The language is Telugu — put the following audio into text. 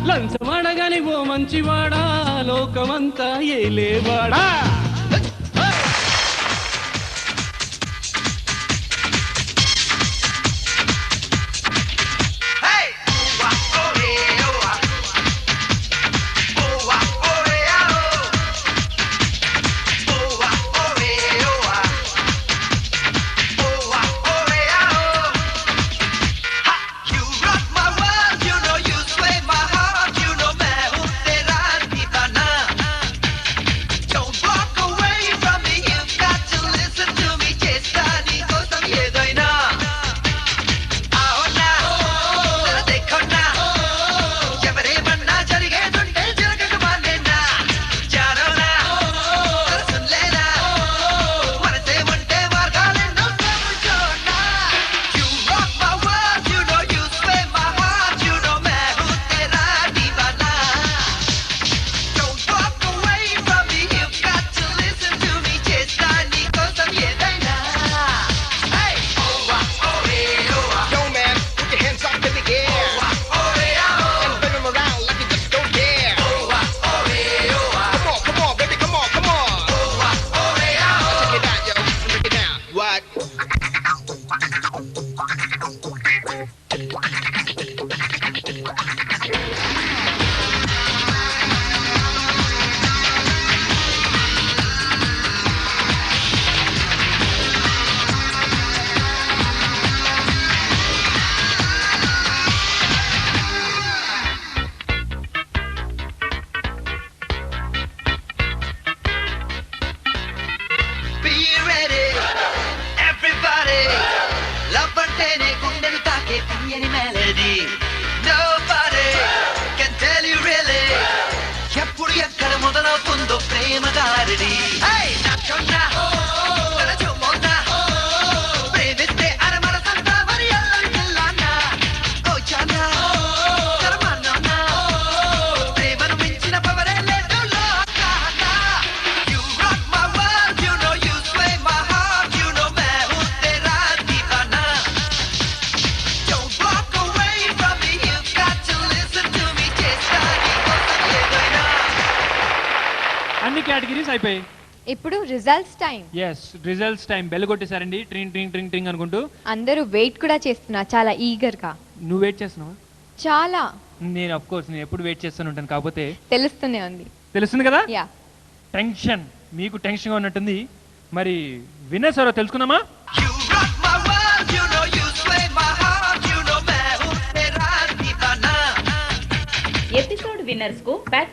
లంచమాడగాని ఓ మంచివాడా లోకమంతా ఏలేవాడా. ఎప్పుడు ఎక్కడ మొదలవుతుందో ప్రేమ దారిడి. ప్రేమిస్తే అరమర సంతా మరి అల్లరికెళ్ళానా ప్రేమను మించిన పవరే లేదు లోకాన. You rock my world, you know you sway my heart, you know मैं हूँ तेरा दीवाना. Don't walk away from me, you've got to listen to me. చేస్తాని కోసం ఏదైనా. అన్ని కేటగిరీస్ అయిపోయాయి. ఇప్పుడు results time. Yes, results time. Bell కొట్టేశారండి, ట్రింగ్ ట్రింగ్ ట్రింగ్ ట్రింగ్ అనుకుంటూ. అందరూ వెయిట్ కూడా చేస్తున్నారు చాలా ఈగర్ గా. నువ్వు వెయిట్ చేస్తున్నావా? చాలా. నేను ఆఫ్ కోర్స్ నేను ఎప్పుడు వెయిట్ చేస్తూనే ఉంటాను, కాకపోతే తెలుస్తూనే ఉంది. తెలుస్తుంది కదా. యా, టెన్షన్, మీకు టెన్షన్ గా ఉన్నట్టుంది. మరి విన్నర్స్ ఎవరో తెలుసుకుందామా? You rock my world, you know you sway my heart, you know मैं हूँ तेरा दीवाना. ఎపిసోడ్ విన్నర్స్ కు బ్యాట్